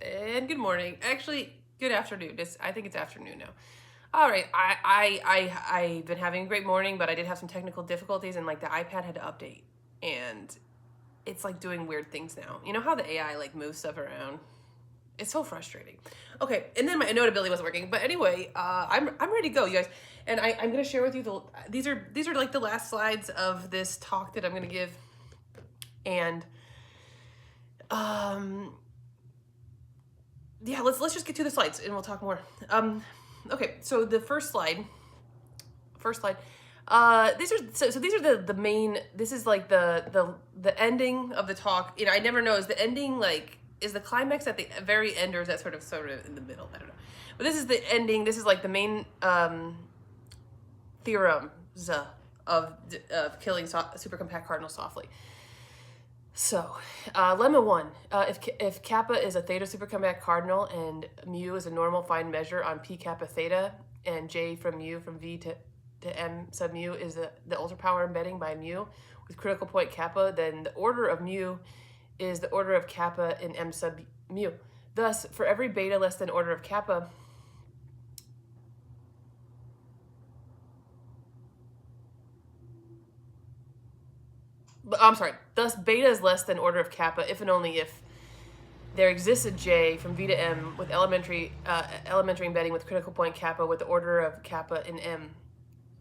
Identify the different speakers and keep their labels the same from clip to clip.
Speaker 1: And good morning. Actually, good afternoon. I think it's afternoon now. All right. I've been having a great morning, but I did have some technical difficulties, and like the iPad had to update, and it's like doing weird things now. You know how the AI like moves stuff around? It's so frustrating. Okay, and then my notability wasn't working, but anyway, I'm ready to go, you guys. And I'm gonna share with you these are like the last slides of this talk that I'm gonna give, and um yeah, let's just get to the slides and we'll talk more. Okay, so the first slide. These are the main. This is like the ending of the talk. I never know, is the ending like, is the climax at the very end, or is that sort of in the middle? I don't know. But this is the ending. This is like the main theorems of killing supercompact cardinal softly. So, lemma 1. If kappa is a theta supercompact cardinal and mu is a normal fine measure on p kappa theta, and j from mu from v to m sub mu is the ultrapower embedding by mu with critical point kappa, then the order of mu is the order of kappa in m sub mu. Thus, for every beta less than order of kappa, thus beta is less than order of kappa if and only if there exists a j from v to m with elementary embedding with critical point kappa with the order of kappa in m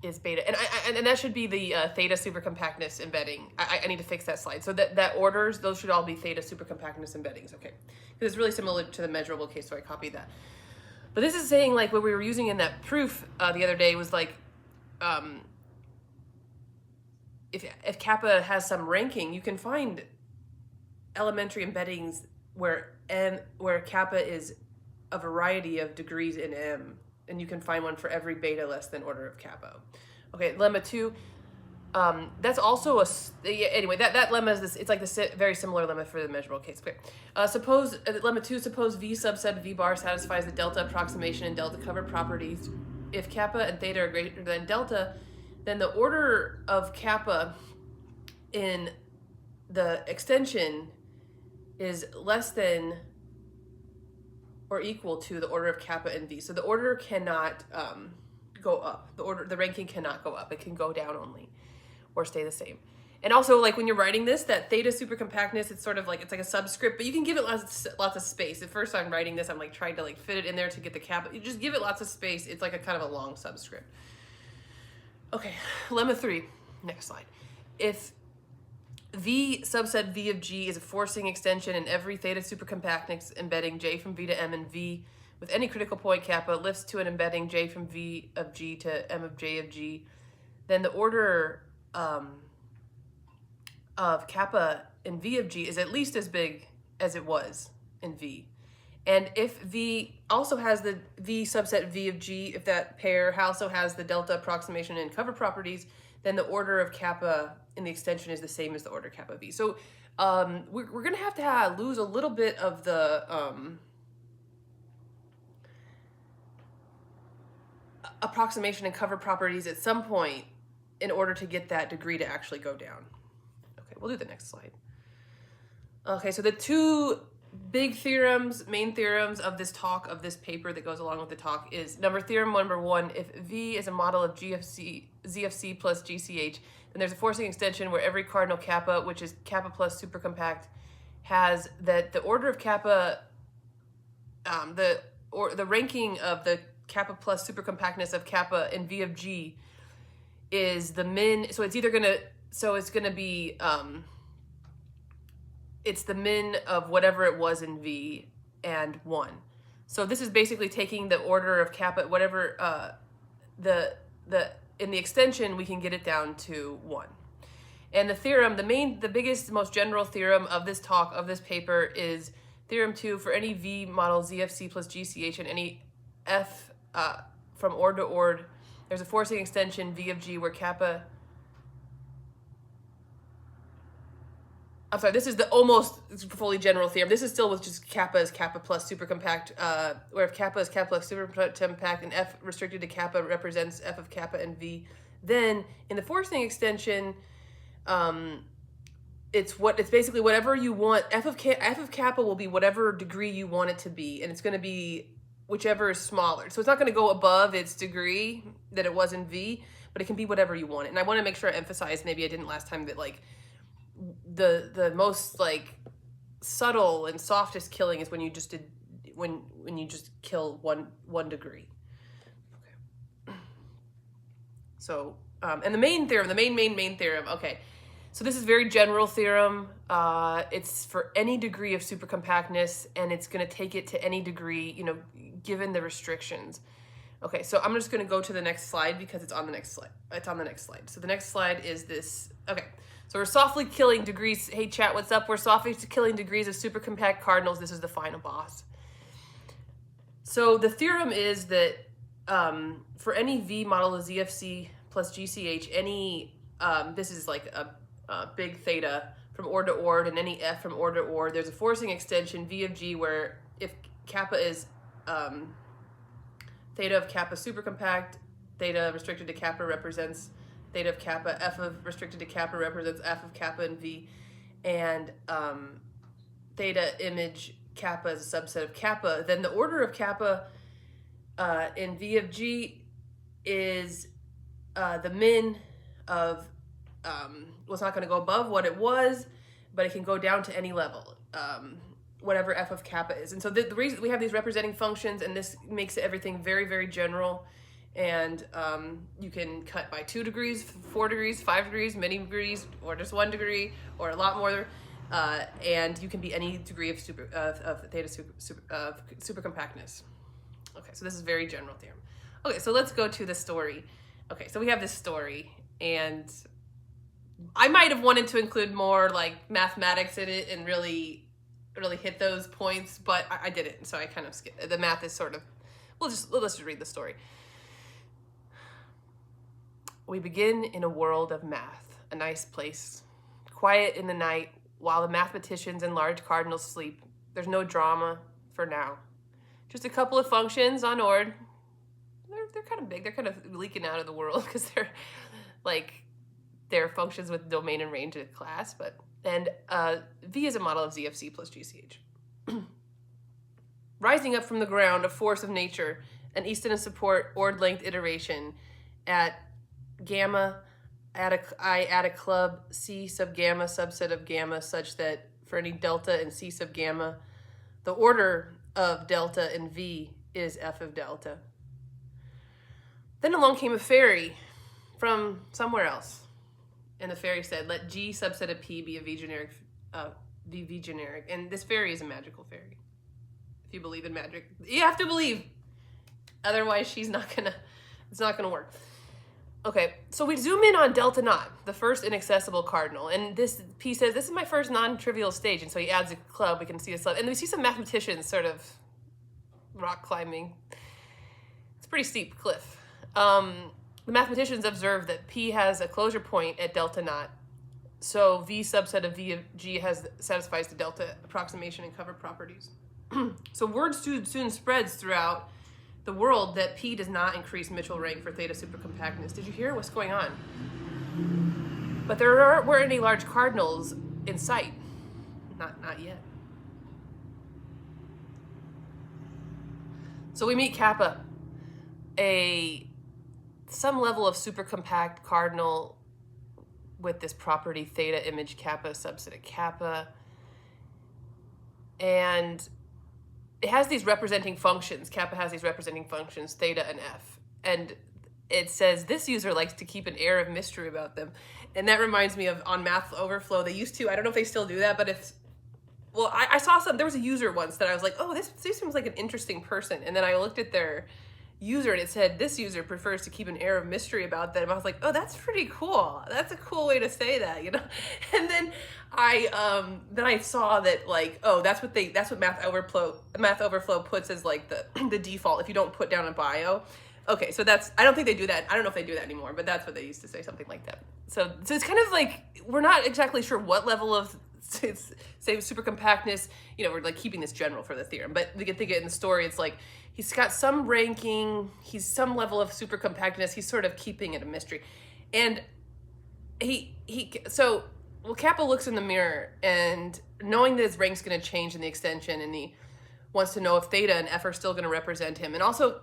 Speaker 1: is beta. And that should be the theta supercompactness embedding. I need to fix that slide. So that orders, those should all be theta supercompactness embeddings, okay? Because it's really similar to the measurable case, so I copied that. But this is saying, like, what we were using in that proof the other day was like, if kappa has some ranking, you can find elementary embeddings where kappa is a variety of degrees in m, and you can find one for every beta less than order of kappa. Okay, lemma 2. That's also anyway. That lemma is this. It's like the very similar lemma for the measurable case. Okay. Suppose lemma 2. Suppose v subset v bar satisfies the delta approximation and delta cover properties. If kappa and theta are greater than delta, then the order of kappa in the extension is less than or equal to the order of kappa in v. So the order cannot go up. The ranking cannot go up. It can go down only, or stay the same. And also, like, when you're writing this, that theta supercompactness, it's sort of like, it's like a subscript, but you can give it lots of space. At first I'm writing this, I'm like trying to like fit it in there to get the kappa. You just give it lots of space. It's like a kind of a long subscript. Okay, lemma 3. Next slide. If v subset v of g is a forcing extension and every theta supercompactness embedding j from v to m and v with any critical point kappa lifts to an embedding j from v of g to m of j of g, then the order of kappa in v of g is at least as big as it was in v. And if v also has the v subset v of g, if that pair also has the delta approximation and cover properties, then the order of kappa in the extension is the same as the order kappa v. So we're going to have to lose a little bit of the approximation and cover properties at some point in order to get that degree to actually go down. Okay, we'll do the next slide. Okay, so the two big main theorems of this talk, of this paper that goes along with the talk, is theorem number 1, if V is a model of ZFC plus GCH, then there's a forcing extension where every cardinal kappa, which is kappa plus supercompact, has that the order of kappa, the ranking of the kappa plus supercompactness of kappa in V of G is the min, so it's gonna be it's the min of whatever it was in V and 1. So this is basically taking the order of kappa, whatever in the extension, we can get it down to 1. And the theorem, the biggest, most general theorem of this talk, of this paper, is theorem 2 for any V model ZFC plus GCH and any F from ord to ord. There's a forcing extension V of G where kappa, I'm sorry, this is the almost fully general theorem. This is still with just kappa is kappa plus supercompact, where if kappa is kappa plus supercompact and F restricted to kappa represents F of kappa and V. Then in the forcing extension, it's basically whatever you want. F of kappa will be whatever degree you want it to be, and it's going to be whichever is smaller. So it's not going to go above its degree that it was in V, but it can be whatever you want it. And I want to make sure I emphasize, maybe I didn't last time, that like the most like subtle and softest killing is when you just did when you just kill one degree. Okay. So and the main theorem, the main theorem. Okay. So this is very general theorem. It's for any degree of supercompactness, and it's going to take it to any degree, you know, given the restrictions. Okay, so I'm just going to go to the next slide because it's on the next slide. It's on the next slide. So the next slide is this. Okay, so we're softly killing degrees. Hey, chat, what's up? We're softly killing degrees of supercompact cardinals. This is the final boss. So the theorem is that for any V model of ZFC plus GCH, any, this is like a big theta from OR to OR, and any F from OR to OR, there's a forcing extension V of G where if kappa is theta of kappa supercompact, theta restricted to kappa represents theta of kappa, F of restricted to kappa represents F of kappa in V, and theta image kappa is a subset of kappa, then the order of kappa in V of G is the min of well, it's not going to go above what it was, but it can go down to any level, whatever F of kappa is. And so the reason we have these representing functions, and this makes everything very, very general, and you can cut by 2 degrees, 4 degrees, 5 degrees, many degrees, or just 1 degree, or a lot more, and you can be any degree of theta supercompactness. Okay, so this is very general theorem. Okay, so let's go to the story. Okay, so we have this story, and I might have wanted to include more like mathematics in it and really hit those points, but I didn't, so I kind of skipped. The math is sort of, let's just read the story. We begin in a world of math, a nice place, quiet in the night while the mathematicians and large cardinals sleep. There's no drama for now. Just a couple of functions on ORD. They're kind of big. They're kind of leaking out of the world because they're like, they're functions with domain and range in a class, and V is a model of ZFC plus GCH. Rising up from the ground, a force of nature, an Easton support ORD length iteration at gamma, I add a club C sub gamma subset of gamma such that for any delta and C sub gamma, the order of delta in V is F of delta. Then along came a fairy from somewhere else. And the fairy said, let G subset of P be a V generic, V generic. And this fairy is a magical fairy. If you believe in magic, you have to believe. Otherwise, it's not gonna work. Okay, so we zoom in on delta naught, the first inaccessible cardinal. And this P says, this is my first non-trivial stage. And so he adds a club, we can see a club. And we see some mathematicians sort of rock climbing. It's a pretty steep cliff. The mathematicians observe that P has a closure point at delta naught. So V subset of V of G satisfies the delta approximation and cover properties. So word soon spreads throughout the world that P does not increase Mitchell rank for theta supercompactness. Did you hear what's going on? But there weren't any large cardinals in sight. Not yet. So we meet kappa, some level of supercompact cardinal with this property theta image kappa subset of kappa. And it has these representing functions. Kappa has these representing functions, theta and F. And it says this user likes to keep an air of mystery about them. And that reminds me of on Math Overflow, they used to, I don't know if they still do that, but I saw there was a user once that I was like, oh, this seems like an interesting person. And then I looked at their user and it said, this user prefers to keep an air of mystery about them. I was like, oh, that's pretty cool. That's a cool way to say that, you know? And then I saw that like, oh, that's what Math Overflow puts as like the default if you don't put down a bio. Okay, so I don't think they do that. I don't know if they do that anymore, but that's what they used to say, something like that. So it's kind of like, we're not exactly sure what level of say supercompactness, you know, we're like keeping this general for the theorem, but we can think it in the story, it's like, he's got some ranking, he's some level of supercompactness, he's sort of keeping it a mystery. And so well, Kappa looks in the mirror, and knowing that his rank's going to change in the extension, and he wants to know if Theta and F are still going to represent him. And also,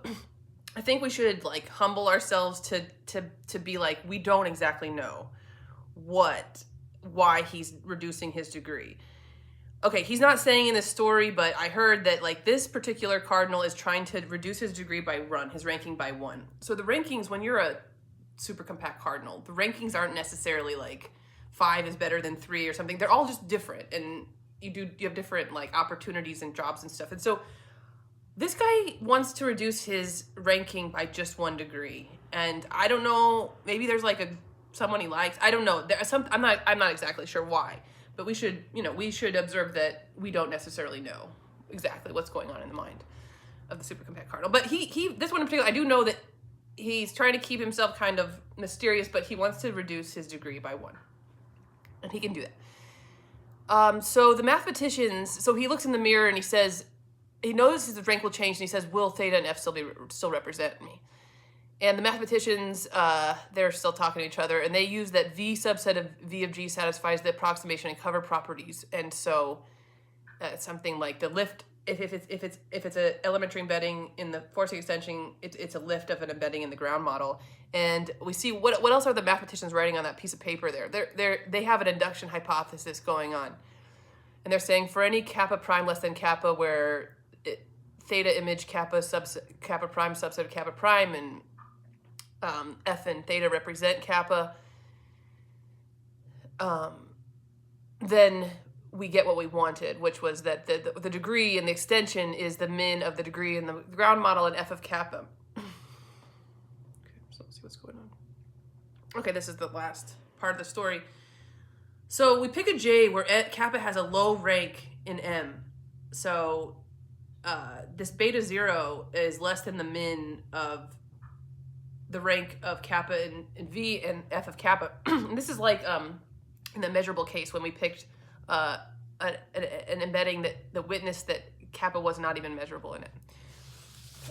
Speaker 1: I think we should like humble ourselves to be like, we don't exactly know why he's reducing his degree. Okay, he's not saying in this story, but I heard that like this particular cardinal is trying to reduce his degree by his ranking by 1. So the rankings, when you're a super compact cardinal, the rankings aren't necessarily like 5 is better than 3 or something. They're all just different, and you have different like opportunities and jobs and stuff. And so this guy wants to reduce his ranking by just 1 degree. And I don't know, maybe there's like someone he likes. I don't know. I'm not exactly sure why. But we should observe that we don't necessarily know exactly what's going on in the mind of the super compact cardinal. But this one in particular, I do know that he's trying to keep himself kind of mysterious, but he wants to reduce his degree by 1. And he can do that. So the mathematicians, so he looks in the mirror and he notices his rank will change, and he says, will Theta and F still represent me? And the mathematicians, they're still talking to each other, and they use that V subset of V of G satisfies the approximation and cover properties. And so it's something like the lift, if it's an elementary embedding in the forcing extension, it's a lift of an embedding in the ground model. And we see what else are the mathematicians writing on that piece of paper there? They have an induction hypothesis going on. And they're saying for any kappa prime less than kappa where theta image kappa prime subset of kappa prime, and F and theta represent kappa, then we get what we wanted, which was that the degree in the extension is the min of the degree in the ground model and F of kappa. Okay, so let's see what's going on. Okay, this is the last part of the story. So we pick a J where kappa has a low rank in M. So this beta 0 is less than the min of the rank of kappa in V and F of kappa. And this is like in the measurable case when we picked an embedding that the witness that kappa was not even measurable in it.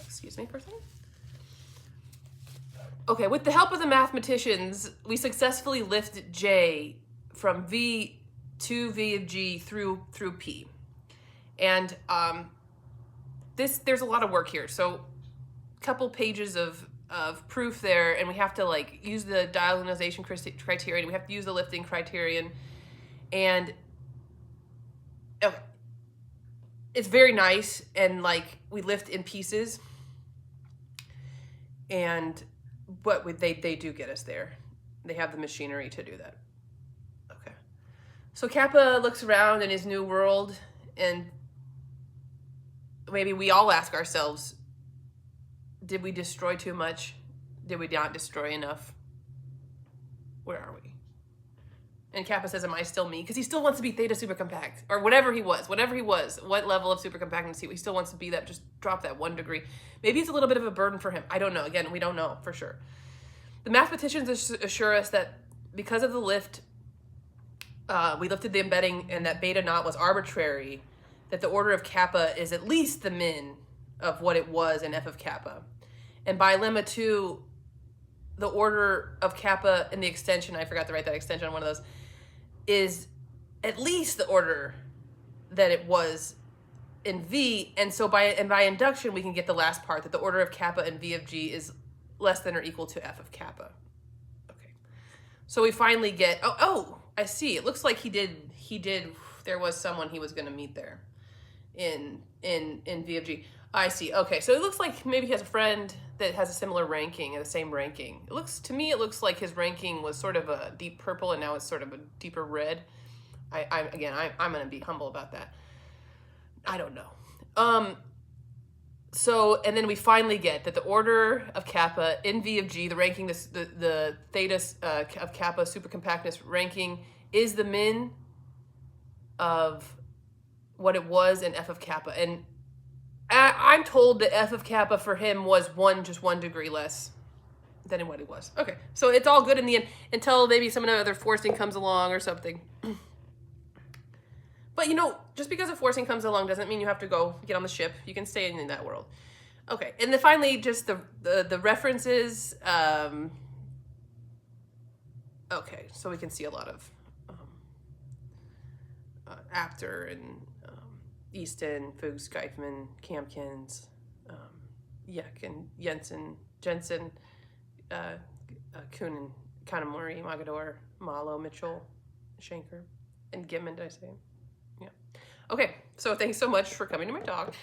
Speaker 1: Excuse me for a second. Okay, with the help of the mathematicians, we successfully lift J from V to V of G through P. And there's a lot of work here. So a couple pages of proof there, and we have to like use the diagonalization criterion. We have to use the lifting criterion, and it's very nice. And like we lift in pieces, but they do get us there. They have the machinery to do that. Okay, so Kappa looks around in his new world, and maybe we all ask ourselves, did we destroy too much? Did we not destroy enough? Where are we? And Kappa says, am I still me? Because he still wants to be theta supercompact, or whatever he was, what level of supercompactness he still wants to be that, just drop that 1 degree. Maybe it's a little bit of a burden for him. I don't know. Again, we don't know for sure. The mathematicians assure us that because of the lift, we lifted the embedding, and that beta naught was arbitrary, that the order of kappa is at least the min of what it was in F of kappa. And by lemma 2, the order of kappa in the extension, I forgot to write that extension on one of those, is at least the order that it was in V. And so by induction, we can get the last part, that the order of kappa in V of G is less than or equal to F of kappa. Okay. So we finally get, oh, I see. It looks like he did, there was someone he was going to meet there in V of G. I see. Okay, so it looks like maybe he has a friend that has a similar ranking, the same ranking. To me, it looks like his ranking was sort of a deep purple, and now it's sort of a deeper red. I'm going to be humble about that. I don't know. So, and then we finally get that the order of kappa in V of G, the ranking, the theta of kappa supercompactness ranking, is the min of what it was in F of kappa. And I'm told that F of kappa for him was just 1 degree less than what it was. Okay, so it's all good in the end until maybe some other forcing comes along or something. But just because a forcing comes along doesn't mean you have to go get on the ship. You can stay in that world. Okay, and then finally, just the references. Okay, so we can see a lot of Apter and Easton, Fuchs, Geifman, Kamkins, Yek and Jensen, Kuhn and Kanamori, Magador, Malo, Mitchell, Shanker, and Gimman, did I say? Yeah. Okay, so thanks so much for coming to my talk.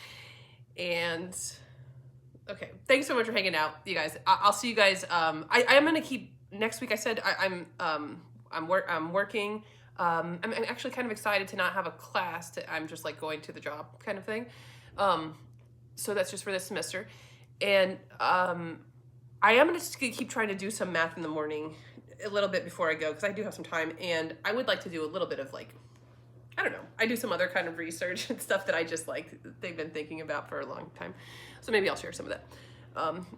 Speaker 1: And okay, thanks so much for hanging out, you guys. I'll see you guys. I am gonna keep next week. I said I'm working. I'm actually kind of excited to not have a class. I'm just like going to the job kind of thing. So that's just for this semester. And I am just gonna keep trying to do some math in the morning a little bit before I go, because I do have some time, and I would like to do a little bit of like, I don't know, I do some other kind of research and stuff that I just like, they've been thinking about for a long time. So maybe I'll share some of that,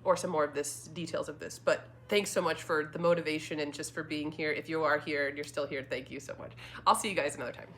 Speaker 1: or some more of this, details of this. But thanks so much for the motivation and just for being here. If you are here and you're still here, thank you so much. I'll see you guys another time.